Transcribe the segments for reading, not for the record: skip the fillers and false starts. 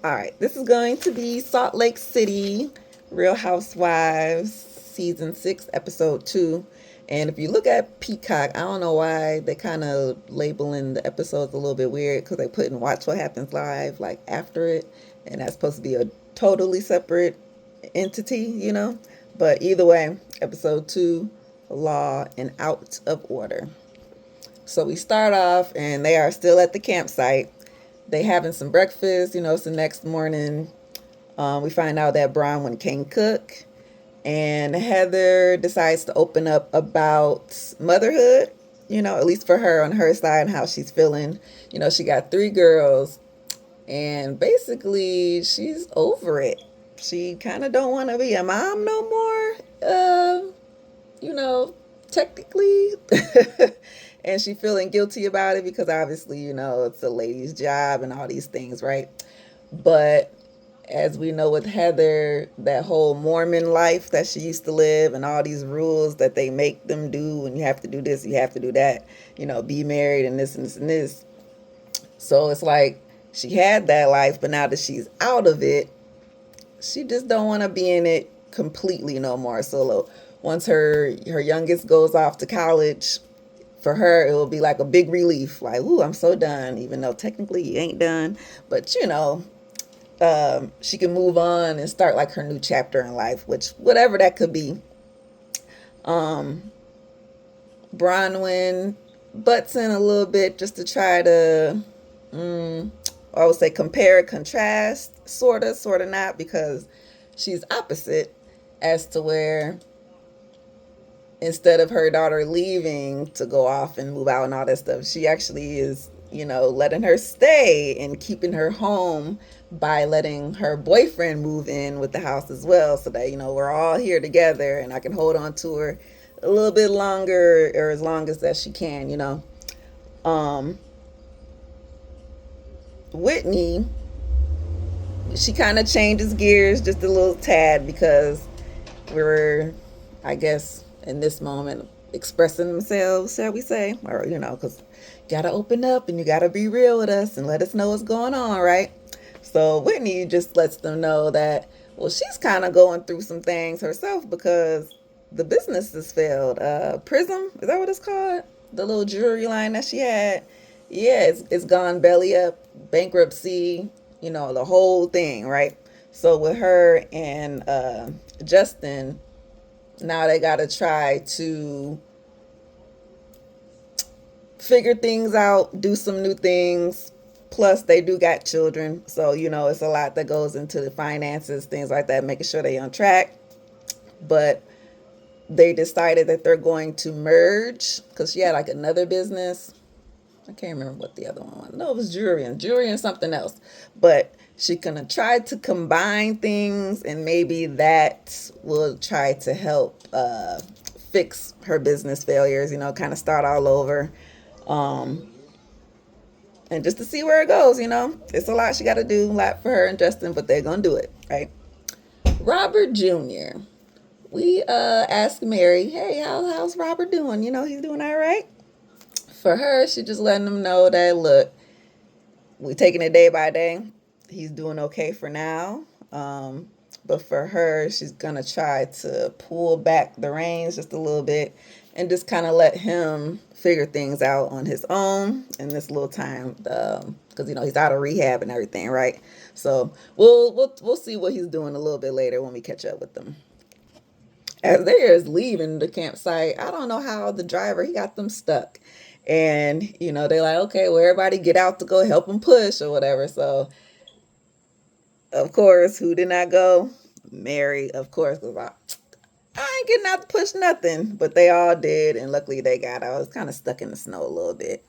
All right, this is going to be Salt Lake City, Real Housewives, Season 6, Episode 2. And if you look at Peacock, I don't know why they kind of labeling the episodes a little bit weird because they put in Watch What Happens Live like after it. And that's supposed to be a totally separate entity. But either way, Episode 2, Law and Out of Order. So we start off and they are still at the campsite. They having some breakfast. It's the next morning. We find out that Bronwyn can't cook, and Heather decides to open up about motherhood. At least for her on her side and how she's feeling. She got three girls, and basically she's over it. She kind of don't want to be a mom no more. You know, technically. And she feeling guilty about it because obviously, it's a lady's job and all these things, right? But as we know with Heather, that whole Mormon life that she used to live and all these rules that they make them do, and you have to do this, you have to do that, be married and this and this and this. So it's like she had that life, but now that she's out of it, she just don't want to be in it completely no more. So once her youngest goes off to college, for her it will be like a big relief, like, ooh, I'm so done, even though technically you ain't done. But she can move on and start like her new chapter in life, which whatever that could be. Bronwyn butts in a little bit just to try to, I would say, compare, contrast, sort of not, because she's opposite, as to where instead of her daughter leaving to go off and move out and all that stuff, she actually is, letting her stay and keeping her home by letting her boyfriend move in with the house as well, so that, we're all here together and I can hold on to her a little bit longer, or as long as that she can. Um, Whitney, she kind of changes gears just a little tad because we're, I guess, in this moment expressing themselves, shall we say, or because you gotta open up and you gotta be real with us and let us know what's going on, right? So Whitney just lets them know that, well, she's kind of going through some things herself because the business has failed. Prism, is that what it's called? The little jewelry line that she had, yeah, it's gone belly up, bankruptcy, the whole thing, right? So with her and Justin, now they got to try to figure things out, do some new things. Plus, they do got children. So, it's a lot that goes into the finances, things like that, making sure they on track. But they decided that they're going to merge because she had like another business. I can't remember what the other one was. No, it was jewelry and something else. But she gonna try to combine things, and maybe that will try to help fix her business failures. Kind of start all over, um, and just to see where it goes. It's a lot she got to do, a lot for her and Justin, but they're gonna do it, right? Robert Jr. We asked Mary, hey, how's Robert doing? He's doing all right. For her, she just letting them know that, look, we taking it day by day. He's doing okay for now. But for her, she's gonna try to pull back the reins just a little bit and just kind of let him figure things out on his own in this little time, because he's out of rehab and everything, right? So we'll see what he's doing a little bit later when we catch up with them. As they is leaving the campsite, I don't know how the driver, he got them stuck. And, they're like, okay, well, everybody get out to go help them push or whatever. So, of course, who did not go? Mary, of course, was like, I ain't getting out to push nothing. But they all did, and luckily they got out. I was kind of stuck in the snow a little bit.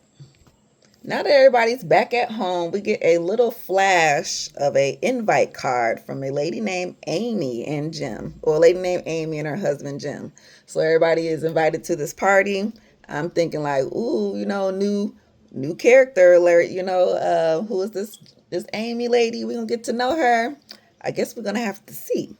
Now that everybody's back at home, we get a little flash of a invite card from a lady named Amy and Jim, or a lady named Amy and her husband Jim. So everybody is invited to this party. I'm thinking like, ooh, new character alert. Who is this Amy lady? We're gonna get to know her. I guess we're gonna have to see.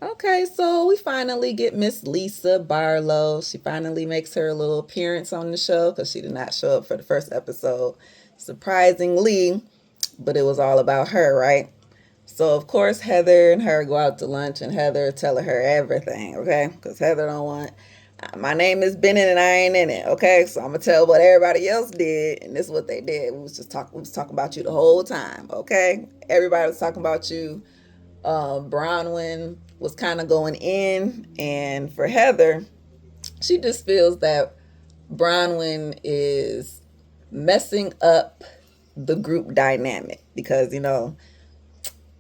Okay, so we finally get Miss Lisa Barlow. She finally makes her little appearance on the show because she did not show up for the first episode. Surprisingly, but it was all about her, right? So of course Heather and her go out to lunch, and Heather telling her everything, okay? Because Heather don't want my name is Bennett and I ain't in it, okay? So I'm gonna tell what everybody else did, and this is what they did. We was talking about you the whole time, okay? Everybody was talking about you. Bronwyn was kind of going in, and for Heather, she just feels that Bronwyn is messing up the group dynamic because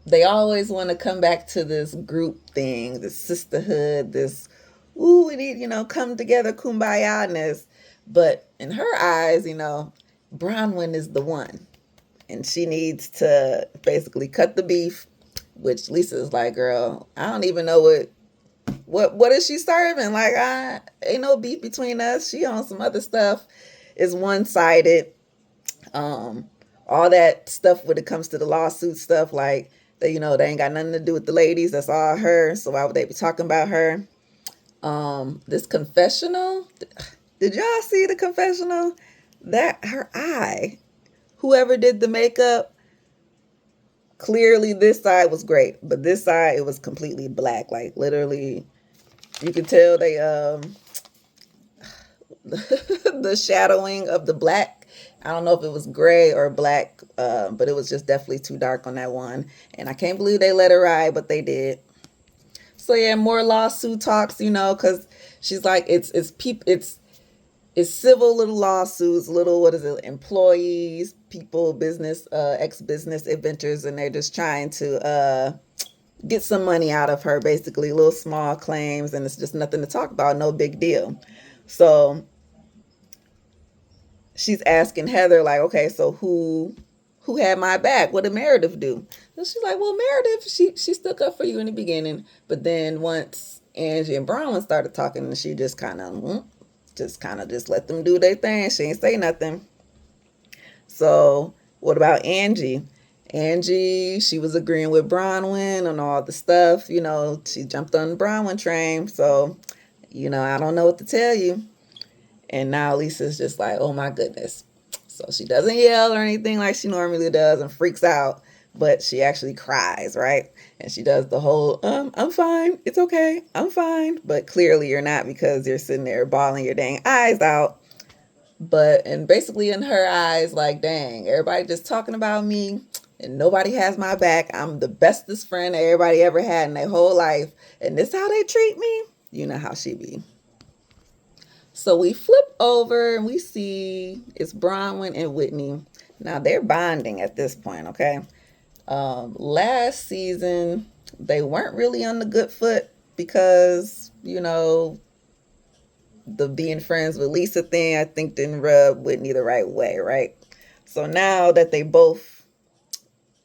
they always want to come back to this group thing, this sisterhood, this ooh, we need, come together, kumbaya-ness. But in her eyes, Bronwyn is the one. And she needs to basically cut the beef, which Lisa's like, girl, I don't even know what is she serving? Like, I ain't no beef between us. She on some other stuff. Is one sided. Um, all that stuff when it comes to the lawsuit stuff, like they ain't got nothing to do with the ladies. That's all her. So why would they be talking about her? This confessional. Did y'all see the confessional? That her eye. Whoever did the makeup, clearly this side was great, but this side it was completely black. Like literally, you could tell they the shadowing of the black. I don't know if it was gray or black, but it was just definitely too dark on that one. And I can't believe they let her ride, but they did. So yeah, more lawsuit talks, because she's like, it's civil little lawsuits, little what is it, employees, people, business, ex business adventures, and they're just trying to get some money out of her, basically little small claims, and it's just nothing to talk about, no big deal. So she's asking Heather like, okay, so who had my back? What did Meredith do? So she's like, well, Meredith, she stuck up for you in the beginning, but then once Angie and Bronwyn started talking, and she just kind of just let them do their thing. She ain't say nothing. So what about Angie? Angie, she was agreeing with Bronwyn on all the stuff. She jumped on the Bronwyn train. So, I don't know what to tell you. And now Lisa's just like, oh my goodness. So she doesn't yell or anything like she normally does and freaks out, but she actually cries, right? And she does the whole, I'm fine. It's okay. I'm fine. But clearly you're not because you're sitting there bawling your dang eyes out. And basically in her eyes, like, dang, everybody just talking about me and nobody has my back. I'm the bestest friend everybody ever had in their whole life. And this how they treat me? You know how she be. So we flip over and we see it's Bronwyn and Whitney. Now they're bonding at this point, okay? Last season, they weren't really on the good foot because, the being friends with Lisa thing, I think didn't rub Whitney the right way, right? So now that they both,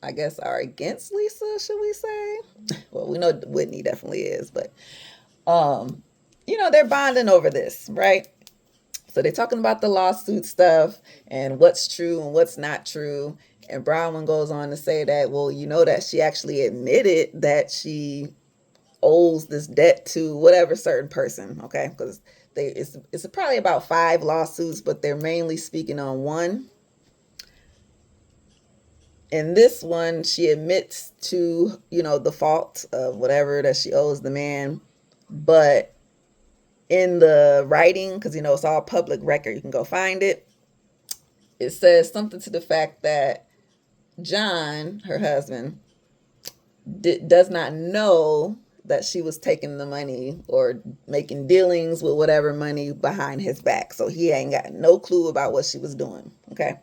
I guess, are against Lisa, should we say? Well, we know Whitney definitely is, but, they're bonding over this, right? So they're talking about the lawsuit stuff and what's true and what's not true. And Bronwyn goes on to say that, well, that she actually admitted that she owes this debt to whatever certain person, okay? Because it's probably about 5 lawsuits, but they're mainly speaking on one. In this one, she admits to, the fault of whatever that she owes the man. But in the writing, because, it's all public record, you can go find it. It says something to the fact that John, her husband, does not know that she was taking the money or making dealings with whatever money behind his back. So he ain't got no clue about what she was doing. Okay.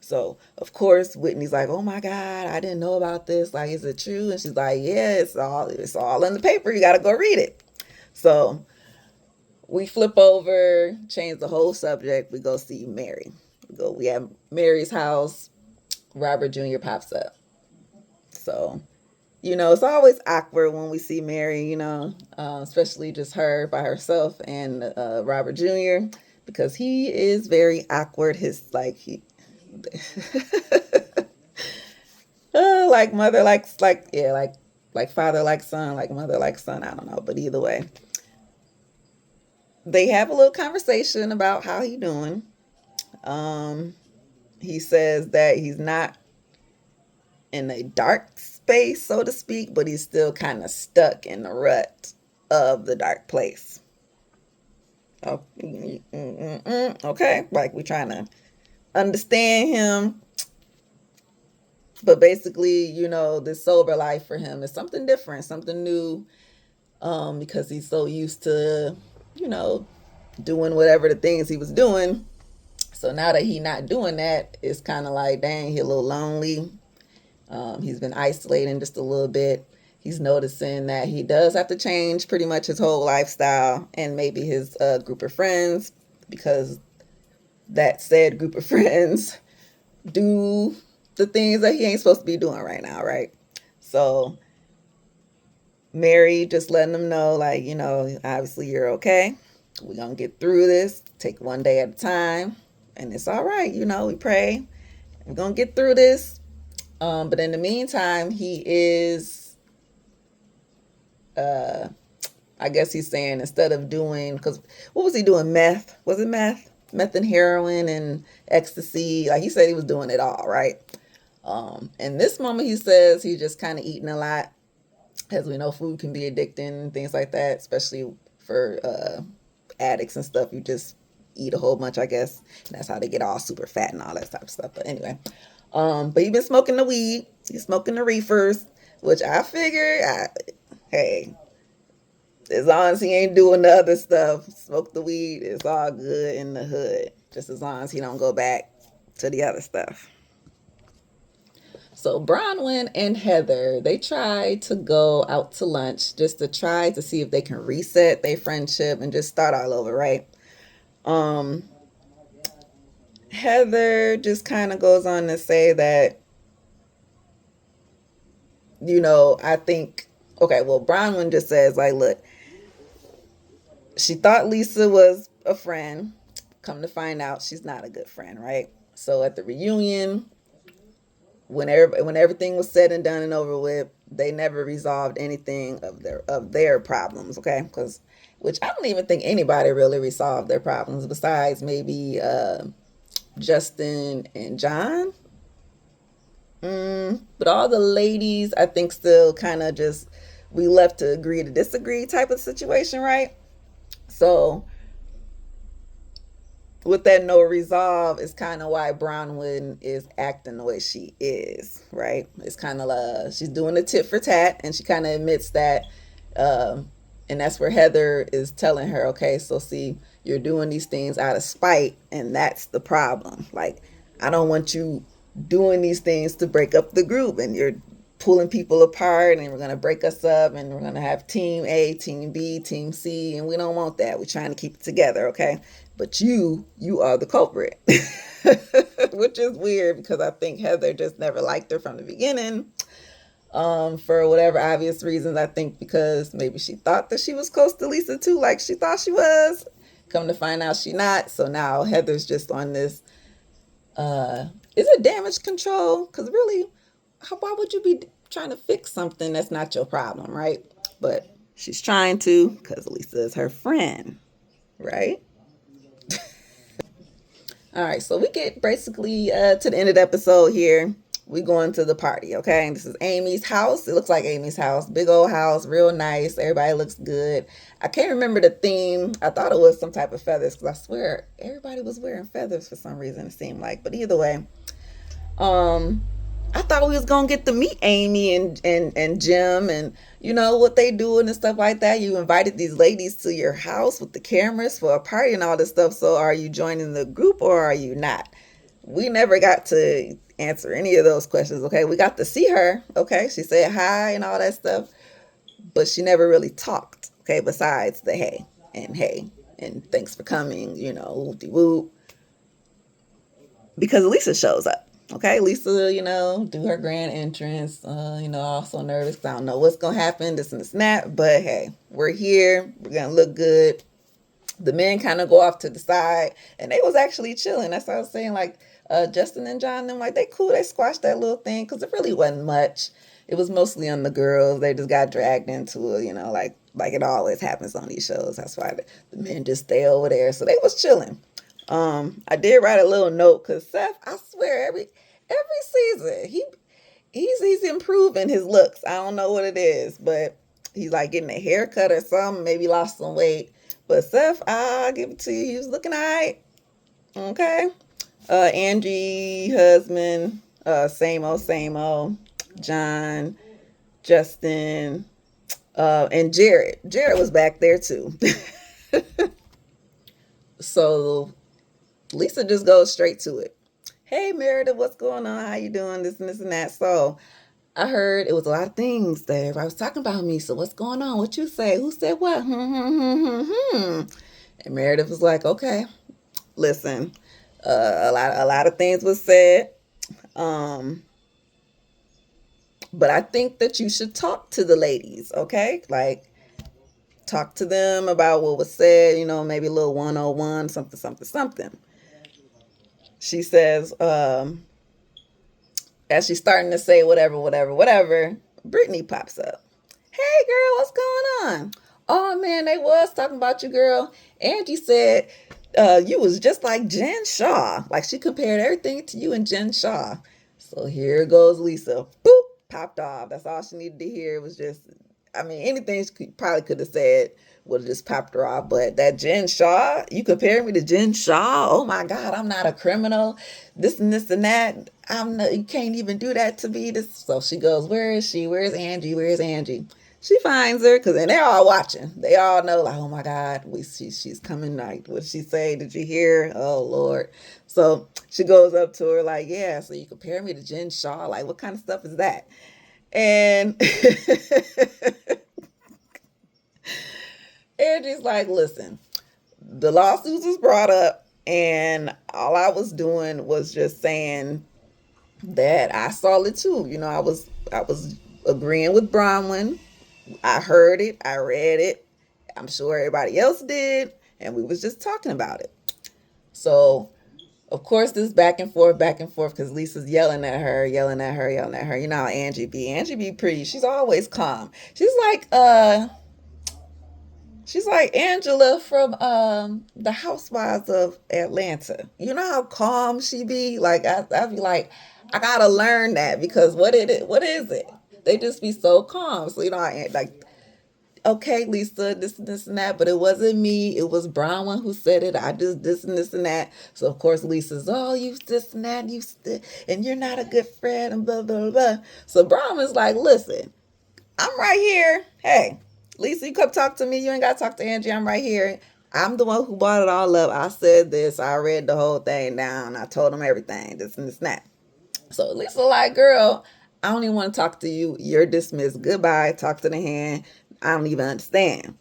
So of course Whitney's like, oh my God, I didn't know about this. Like, is it true? And she's like, yeah, it's all in the paper. You got to go read it. So we flip over, change the whole subject. We go see Mary. We have Mary's house. Robert Jr. pops up. So it's always awkward when we see Mary, especially just her by herself and Robert Jr. because he is very awkward. His like mother like yeah like father like son, like mother like son. I don't know, but either way, they have a little conversation about how he doing. He says that he's not in a dark space, so to speak, but he's still kind of stuck in the rut of the dark place. Oh, okay, like we're trying to understand him, but basically, this sober life for him is something different, something new, because he's so used to, you know, doing whatever the things he was doing. So now that he's not doing that, it's kind of like, dang, he a little lonely. He's been isolating just a little bit. He's noticing that he does have to change pretty much his whole lifestyle and maybe his group of friends, because that said group of friends do the things that he ain't supposed to be doing right now, right? So Mary just letting them know, like, obviously you're okay. We're going to get through this. Take one day at a time. And it's all right. We pray. We're going to get through this. But in the meantime, he is, I guess he's saying, instead of doing, because what was he doing? Meth? Was it meth? Meth and heroin and ecstasy. Like he said he was doing it all, right? In this moment, he says he's just kind of eating a lot. As we know, food can be addicting and things like that, especially for addicts and stuff. You just eat a whole bunch, I guess. And that's how they get all super fat and all that type of stuff. But anyway, but he's been smoking the weed. He's smoking the reefers, which I figure, hey, as long as he ain't doing the other stuff, smoke the weed, it's all good in the hood. Just as long as he don't go back to the other stuff. So Bronwyn and Heather, they try to go out to lunch just to try to see if they can reset their friendship and just start all over, right? Um, Heather just kind of goes on to say that, I think, okay, well, Bronwyn just says, like, look, she thought Lisa was a friend. Come to find out, she's not a good friend, right? So at the reunion, when everything was said and done and over with, they never resolved anything of their problems. Okay, because which I don't even think anybody really resolved their problems besides maybe Justin and John. But all the ladies, I think, still kind of just we left to agree to disagree type of situation, right? So with that no resolve is kind of why Bronwyn is acting the way she is, right? It's kind of she's doing a tit for tat, and she kind of admits that, and that's where Heather is telling her, okay, so see, you're doing these things out of spite, and that's the problem. Like, I don't want you doing these things to break up the group, and you're pulling people apart, and we're going to break us up, and we're going to have team A, team B, team C, and we don't want that. We're trying to keep it together, okay? But you are the culprit. Which is weird because I think Heather just never liked her from the beginning, for whatever obvious reasons. I think because maybe she thought that she was close to Lisa too, like she thought she was. Come to find out she not. So now Heather's just on this, is it damage control? Because really, why would you be trying to fix something that's not your problem, right? But she's trying to because Lisa is her friend, right? All right, so we get basically to the end of the episode here. We going to the party, okay? And this is Amy's house. It looks like Amy's house. Big old house, real nice. Everybody looks good. I can't remember the theme. I thought it was some type of feathers because I swear everybody was wearing feathers for some reason, it seemed like. But either way, um, I thought we was gonna get to meet Amy and Jim and what they doing and stuff like that. You invited these ladies to your house with the cameras for a party and all this stuff. So are you joining the group or are you not? We never got to answer any of those questions. Okay, we got to see her. Okay, she said hi and all that stuff, but she never really talked. Okay, besides the hey and thanks for coming. Whoop whoop, because Lisa shows up. Okay, Lisa, do her grand entrance. Also nervous 'cause I don't know what's gonna happen, this and this and that. But hey, we're here. We're gonna look good. The men kind of go off to the side, and they was actually chilling. That's what I was saying. Like Justin and John, them like they cool. They squashed that little thing because it really wasn't much. It was mostly on the girls. They just got dragged into it, like it always happens on these shows. That's why the men just stay over there. So they was chilling. I did write a little note because Seth, I swear, every season he's improving his looks. I don't know what it is, but he's like getting a haircut or something. Maybe lost some weight. But Seth, I'll give it to you. He was looking alright. Okay. Angie, husband, same old, same old. John, Justin, and Jared. Jared was back there too. So Lisa just goes straight to it. Hey Meredith, what's going on? How you doing? This and this and that. So I heard it was a lot of things that everybody was talking about me. So what's going on? What you say? Who said what? And Meredith was like, okay, listen, a lot of things was said. Um, but I think that you should talk to the ladies, okay? Like talk to them about what was said, maybe a little 101, something, something, something. She says, as she's starting to say whatever, whatever, whatever, Brittany pops up. Hey girl, what's going on? Oh man, they was talking about you, girl. Angie said you was just like Jen Shaw. Like she compared everything to you and Jen Shaw. So here goes Lisa. Boop, popped off. That's all she needed to hear. It was just, I mean, anything she probably could have said would have just popped her off. But that Jen Shaw, you compare me to Jen Shaw? Oh my God, I'm not a criminal. This and this and that. I'm not, you can't even do that to me. This. So she goes, where is she? Where's Angie? Where's Angie? She finds her because and they're all watching. They all know like, oh my God, she's coming. Like, what did she say? Did you hear? Oh Lord. So she goes up to her like, yeah. So you compare me to Jen Shaw? Like, what kind of stuff is that? And Angie's like, listen, the lawsuits was brought up, and all I was doing was just saying that I saw it too. I was agreeing with Bronwyn. I heard it, I read it. I'm sure everybody else did, and we was just talking about it. So of course this back and forth, because Lisa's yelling at her, yelling at her, yelling at her. You know how Angie be. Angie be pretty. She's always calm. She's like Angela from the Housewives of Atlanta. You know how calm she be? Like I be like, I gotta learn that because what is it? They just be so calm. So I like, okay, Lisa, this and that, but it wasn't me. It was Bronwyn who said it. I just this and that. So of course Lisa's, oh, you this and that, and you're not a good friend, and blah blah blah. So Bronwyn's like, listen, I'm right here. Hey, Lisa, you come talk to me. You ain't got to talk to Angie. I'm right here. I'm the one who brought it all up. I said this. I read the whole thing down. I told them everything. This and this and that. So Lisa like, girl, I don't even want to talk to you. You're dismissed. Goodbye. Talk to the hand. I don't even understand.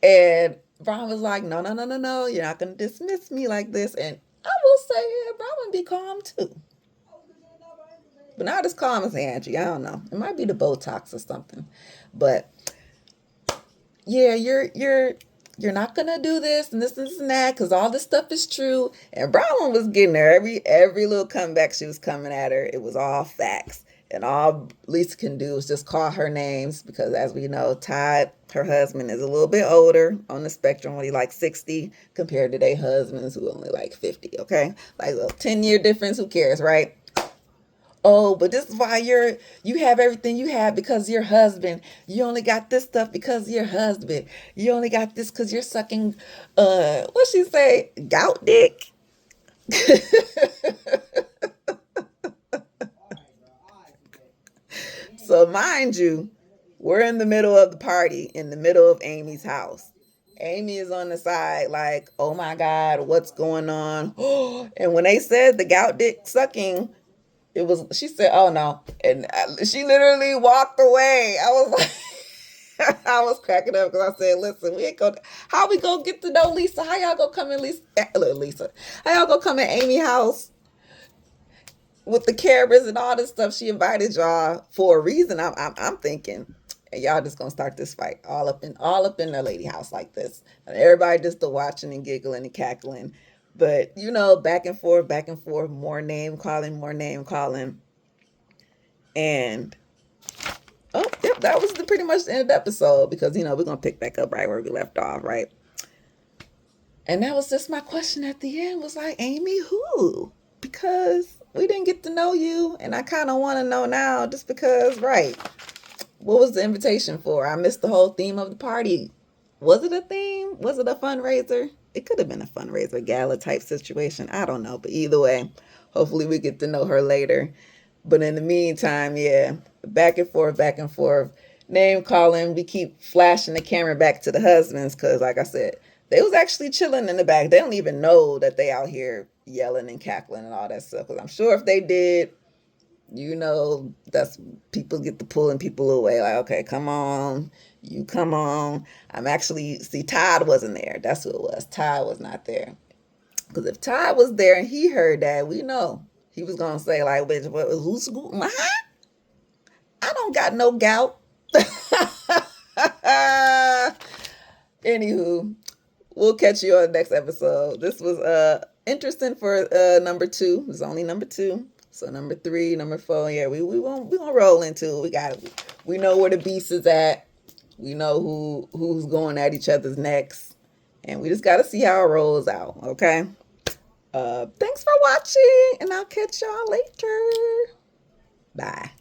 And Brian was like, no, no, no, no, no. You're not going to dismiss me like this. And I will say, yeah, Brian would be calm too. But not as calm as Angie. I don't know. It might be the Botox or something. But yeah, you're not gonna do this and this and that because all this stuff is true. And Brown was getting her every little comeback she was coming at her. It was all facts. And all Lisa can do is just call her names because, as we know, Todd, her husband, is a little bit older on the spectrum, only like 60 compared to their husbands who are only like 50. Okay, like a 10-year difference. Who cares, right? Oh, but this is why you have everything you have because your husband. You only got this stuff because your husband. You only got this because you're sucking what she say? Gout dick. So mind you, we're in the middle of the party, in the middle of Amy's house. Amy is on the side, like, oh my God, what's going on? And when they said the gout dick sucking, it was, she said, oh no. And she literally walked away. I was like, I was cracking up because I said, listen, we ain't going to, how we going to get to know Lisa? How y'all going to come in Lisa? How y'all going to come in Amy's house with the cameras and all this stuff? She invited y'all for a reason. I'm thinking. And y'all just gonna start this fight all up in the lady house like this. And everybody just watching and giggling and cackling. But back and forth, more name calling. And oh, yep, that was pretty much the end of the episode because we're gonna pick back up right where we left off, right? And that was just my question at the end was like, Amy, who? Because we didn't get to know you, and I kind of want to know now, just because, right? What was the invitation for? I missed the whole theme of the party. Was it a theme? Was it a fundraiser? It could have been a fundraiser, gala type situation. I don't know. But either way, hopefully we get to know her later. But in the meantime, yeah, back and forth, back and forth. Name calling. We keep flashing the camera back to the husbands because, like I said, they was actually chilling in the back. They don't even know that they out here yelling and cackling and all that stuff. Because I'm sure if they did, that's people get to pulling people away. Like, okay, come on, you come on. I'm actually see Todd wasn't there. That's who it was. Todd was not there. Because if Todd was there and he heard that, we know he was gonna say like, "Bitch, who's my? I don't got no gout." Anywho, we'll catch you on the next episode. This was interesting for number 2. It's only number 2. So number 3, number 4, yeah, we gonna roll into it. We know where the beast is at. We know who's going at each other's necks. And we just gotta see how it rolls out, okay? Thanks for watching, and I'll catch y'all later. Bye.